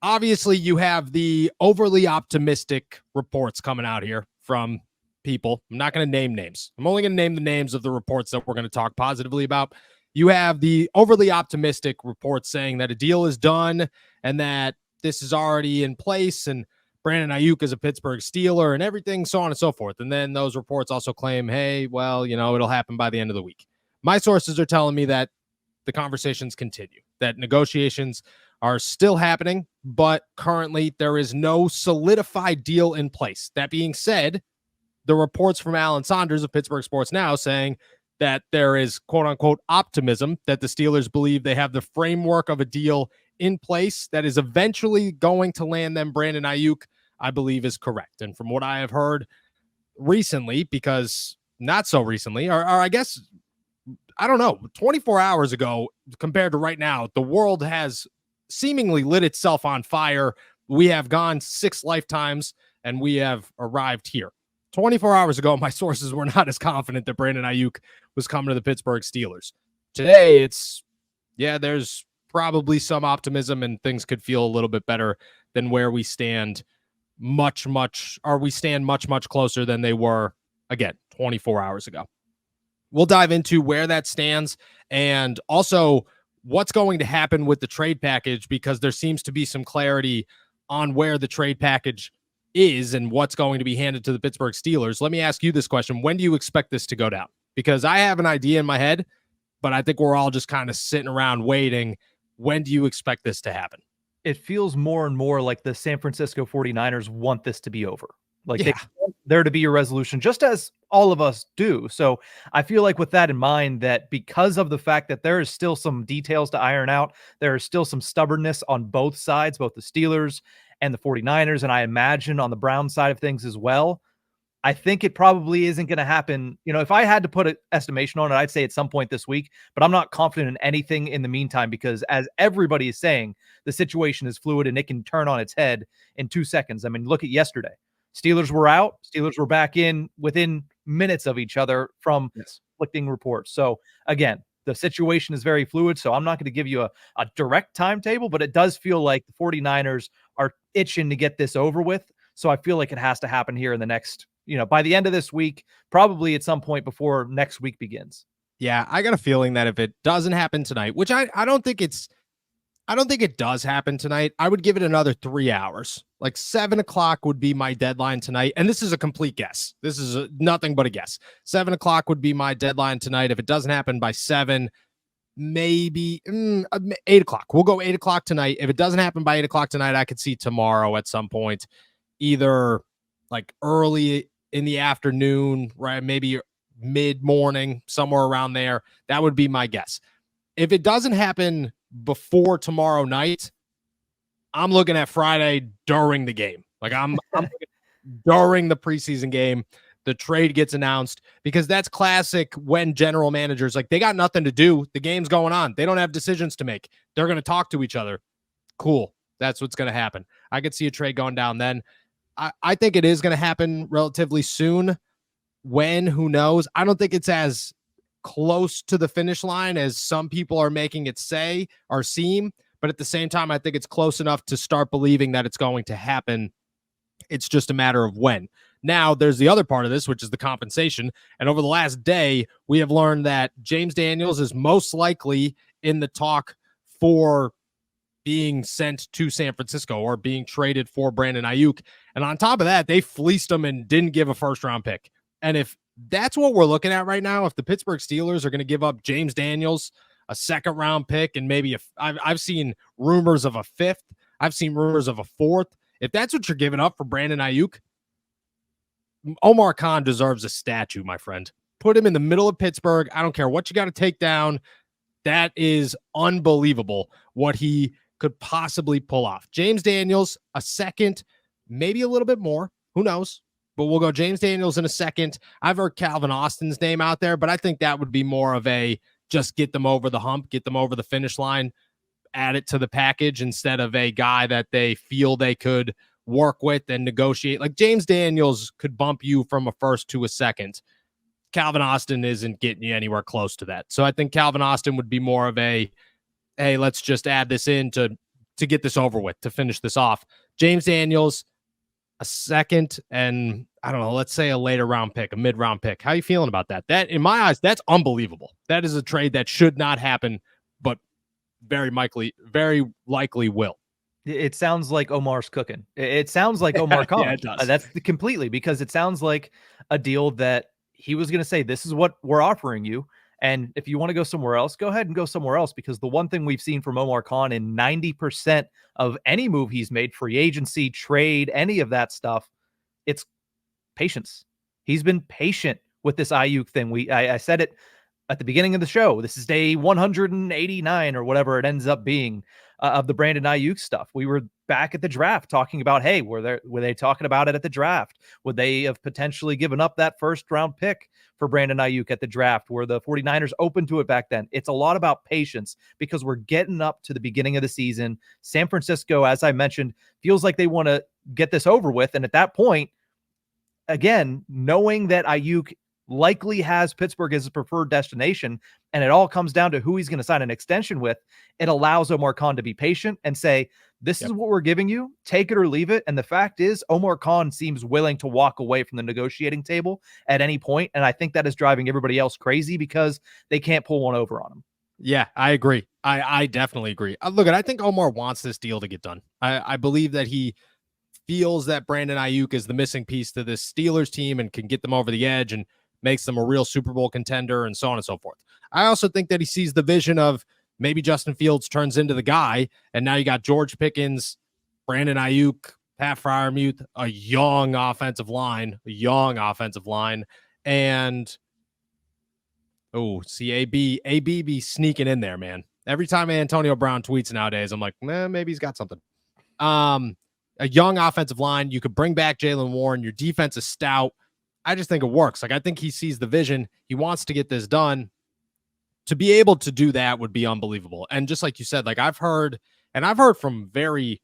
obviously you have the overly optimistic reports coming out here from people. I'm not going to name names. I'm only going to name the names of the reports that we're going to talk positively about. You have the overly optimistic reports saying that a deal is done and that this is already in place and Brandon Aiyuk is a Pittsburgh Steeler and everything, so on and so forth. And then those reports also claim, hey, well, it'll happen by the end of the week. My sources are telling me that the conversations continue, that negotiations are still happening, but currently there is no solidified deal in place. That being said, the reports from Alan Saunders of Pittsburgh Sports Now saying that there is quote unquote optimism that the Steelers believe they have the framework of a deal in place that is eventually going to land them Brandon Aiyuk, I believe is correct. And from what I have heard recently, because not so recently, or I guess, I don't know, 24 hours ago compared to right now, the world has seemingly lit itself on fire. We have gone 6 lifetimes and we have arrived here. 24 hours ago, my sources were not as confident that Brandon Aiyuk was coming to the Pittsburgh Steelers. Today, there's probably some optimism and things could feel a little bit better than where we stand much closer than they were, again, 24 hours ago. We'll dive into where that stands and also what's going to happen with the trade package, because there seems to be some clarity on where the trade package is and what's going to be handed to the Pittsburgh Steelers. Let me ask you this question. When do you expect this to go down? Because I have an idea in my head, but I think we're all just kind of sitting around waiting. When do you expect this to happen? It feels more and more like the San Francisco 49ers want this to be over. Like they want there to be a resolution, just as all of us do. So I feel like with that in mind, that because of the fact that there is still some details to iron out, there is still some stubbornness on both sides, both the Steelers and the 49ers, and I imagine on the Browns side of things as well. I think it probably isn't going to happen. If I had to put an estimation on it, I'd say at some point this week, but I'm not confident in anything in the meantime, because as everybody is saying, the situation is fluid and it can turn on its head in 2 seconds. I mean, look at yesterday. Steelers were out. Steelers were back in within minutes of each other from conflicting reports. So again, the situation is very fluid. So I'm not going to give you a direct timetable, but it does feel like the 49ers are itching to get this over with. So I feel like it has to happen here in the next, by the end of this week, probably at some point before next week begins. Yeah, I got a feeling that if it doesn't happen tonight, which I don't think it does happen tonight, I would give it another 3 hours. Like 7 o'clock would be my deadline tonight. And this is a complete guess. This is nothing but a guess. 7 o'clock would be my deadline tonight. If it doesn't happen by 7, maybe 8 o'clock. We'll go 8 o'clock tonight. If it doesn't happen by 8 o'clock tonight, I could see tomorrow at some point, either like early in the afternoon, right? Maybe mid-morning, somewhere around there. That would be my guess. If it doesn't happen before tomorrow night, I'm looking at Friday during the game. Like I'm during the preseason game, the trade gets announced, because that's classic when general managers, like, they got nothing to do. The game's going on. They don't have decisions to make. They're going to talk to each other. Cool. That's what's going to happen. I could see a trade going down then. I think it is going to happen relatively soon. When, who knows? I don't think it's as close to the finish line as some people are making it say or seem, but at the same time, I think it's close enough to start believing that it's going to happen. It's just a matter of when. Now, there's the other part of this, which is the compensation. And over the last day, we have learned that James Daniels is most likely in the talk for being sent to San Francisco or being traded for Brandon Aiyuk. And on top of that, they fleeced him and didn't give a first-round pick. And if that's what we're looking at right now, if the Pittsburgh Steelers are going to give up James Daniels, a second-round pick, and maybe I've seen rumors of a 5th. I've seen rumors of a 4th. If that's what you're giving up for Brandon Aiyuk, Omar Khan deserves a statue, my friend. Put him in the middle of Pittsburgh. I don't care what you got to take down. That is unbelievable what he could possibly pull off. James Daniels, a second, maybe a little bit more. Who knows? But we'll go James Daniels in a second. I've heard Calvin Austin's name out there, but I think that would be more of a just get them over the hump, get them over the finish line, add it to the package instead of a guy that they feel they could work with and negotiate. Like James Daniels could bump you from a first to a second. Calvin Austin isn't getting you anywhere close to that. So I think Calvin Austin would be more of a, hey, let's just add this in to to get this over with, to finish this off. James Daniels, a second, and I don't know, let's say a later round pick, a mid-round pick. How are you feeling about that? That, in my eyes, that's unbelievable. That is a trade that should not happen, but very likely will. It sounds like Omar's cooking. It sounds like Omar Khan. Yeah, it does. That's completely, because it sounds like a deal that he was going to say, this is what we're offering you. And if you want to go somewhere else, go ahead and go somewhere else. Because the one thing we've seen from Omar Khan in 90% of any move he's made, free agency, trade, any of that stuff, it's patience. He's been patient with this Aiyuk thing. I said it at the beginning of the show. This is day 189 or whatever it ends up being of the Brandon Aiyuk stuff. We were back at the draft talking about, hey, were they talking about it at the draft? Would they have potentially given up that first round pick for Brandon Aiyuk at the draft? Were the 49ers open to it back then? It's a lot about patience, because we're getting up to the beginning of the season. San Francisco, as I mentioned, feels like they want to get this over with. And at that point, again, knowing that Aiyuk likely has Pittsburgh as a preferred destination, and it all comes down to who he's going to sign an extension with, it allows Omar Khan to be patient and say, this is what we're giving you, take it or leave it. And the fact is, Omar Khan seems willing to walk away from the negotiating table at any point. And I think that is driving everybody else crazy, because they can't pull one over on him. Yeah, I agree. I definitely agree. Look, I think Omar wants this deal to get done. I believe that he feels that Brandon Aiyuk is the missing piece to this Steelers team and can get them over the edge and makes them a real Super Bowl contender, and so on and so forth. I also think that he sees the vision of maybe Justin Fields turns into the guy, and now you got George Pickens, Brandon Aiyuk, Pat Freiermuth, a young offensive line, and AB be sneaking in there, man. Every time Antonio Brown tweets nowadays, I'm like, maybe he's got something. A young offensive line, you could bring back Jaylen Warren, your defense is stout. I just think it works. Like, I think he sees the vision. He wants to get this done. To be able to do that would be unbelievable. And just like you said, like I've heard from very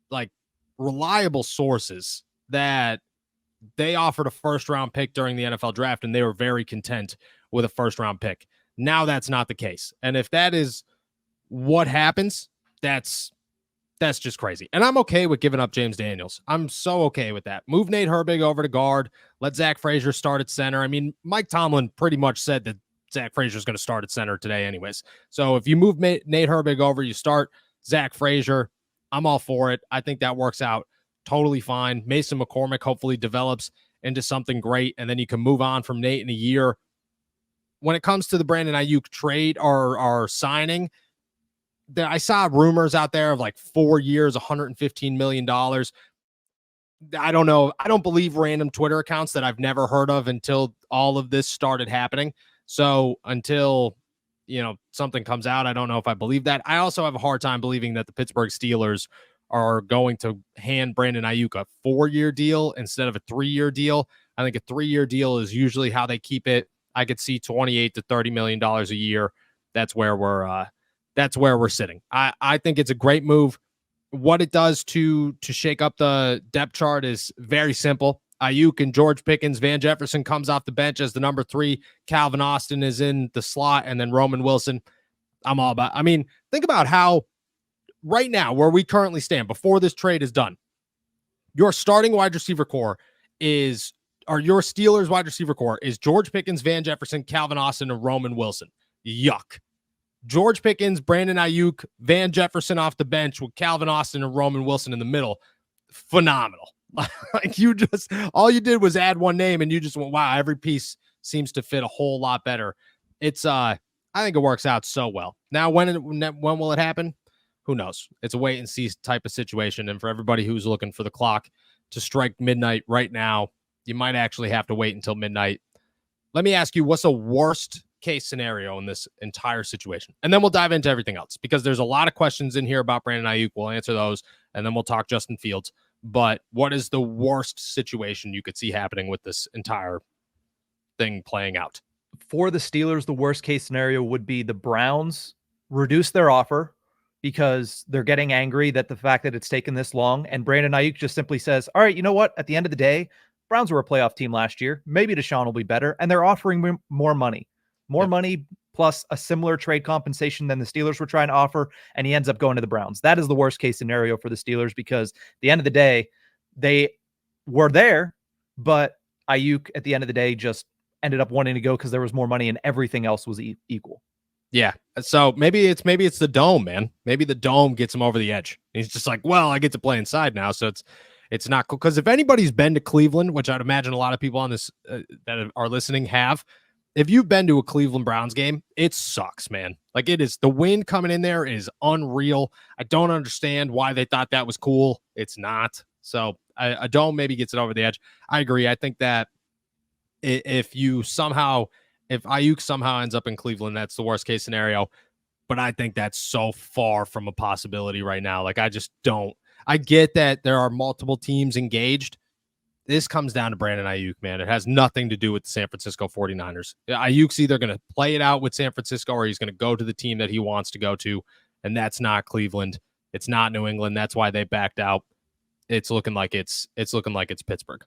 like reliable sources that they offered a first round pick during the NFL draft and they were very content with a first round pick. Now that's not the case. And if that is what happens, that's just crazy. And I'm okay with giving up James Daniels. I'm so okay with that. Move Nate Herbig over to guard. Let Zach Frazier start at center. I mean, Mike Tomlin pretty much said that Zach Frazier is going to start at center today anyways. So if you move Nate Herbig over, you start Zach Frazier. I'm all for it. I think that works out totally fine. Mason McCormick hopefully develops into something great, and then you can move on from Nate in a year. When it comes to the Brandon Aiyuk trade or signing, I saw rumors out there of like 4 years, $115 million. I don't know. I don't believe random Twitter accounts that I've never heard of until all of this started happening. So until, something comes out, I don't know if I believe that. I also have a hard time believing that the Pittsburgh Steelers are going to hand Brandon Aiyuk a 4-year deal instead of a 3-year deal. I think a 3-year deal is usually how they keep it. I could see $28 to $30 million a year. That's where we're sitting. I think it's a great move. What it does to shake up the depth chart is very simple. Aiyuk and George Pickens, Van Jefferson comes off the bench as the number 3. Calvin Austin is in the slot, and then Roman Wilson. I'm all about. I mean, think about how right now, where we currently stand before this trade is done, your starting wide receiver core your Steelers wide receiver core is George Pickens, Van Jefferson, Calvin Austin, and Roman Wilson. Yuck. George Pickens, Brandon Aiyuk, Van Jefferson off the bench with Calvin Austin and Roman Wilson in the middle. Phenomenal. Like all you did was add one name and you just went, wow, every piece seems to fit a whole lot better. It's, I think it works out so well. Now, when will it happen? Who knows? It's a wait and see type of situation. And for everybody who's looking for the clock to strike midnight right now, you might actually have to wait until midnight. Let me ask you, what's the worst case scenario in this entire situation? And then we'll dive into everything else, because there's a lot of questions in here about Brandon Aiyuk. We'll answer those, and then we'll talk Justin Fields. But what is the worst situation you could see happening with this entire thing playing out? For the Steelers, the worst case scenario would be the Browns reduce their offer because they're getting angry that the fact that it's taken this long, and Brandon Aiyuk just simply says, all right, you know what? At the end of the day, Browns were a playoff team last year. Maybe Deshaun will be better, and they're offering more money. More money plus a similar trade compensation than the Steelers were trying to offer, and he ends up going to the Browns. That is the worst case scenario for the Steelers because at the end of the day, they were there, but Aiyuk at the end of the day just ended up wanting to go because there was more money and everything else was equal. Yeah. So maybe it's the dome, man. Maybe the dome gets him over the edge. He's just like, well, I get to play inside now, so it's not cool. Because if anybody's been to Cleveland, which I'd imagine a lot of people on this that are listening have, if you've been to a Cleveland Browns game, it sucks, man. Like it is, the wind coming in there is unreal. I don't understand why they thought that was cool. It's not. So a dome maybe gets it over the edge. I agree. I think that if Aiyuk somehow ends up in Cleveland, that's the worst case scenario. But I think that's so far from a possibility right now. Like, I just don't. I get that there are multiple teams engaged. This comes down to Brandon Aiyuk, man. It has nothing to do with the San Francisco 49ers. Ayuk's either going to play it out with San Francisco or he's going to go to the team that he wants to go to, and that's not Cleveland. It's not New England. That's why they backed out. It's looking like it's Pittsburgh.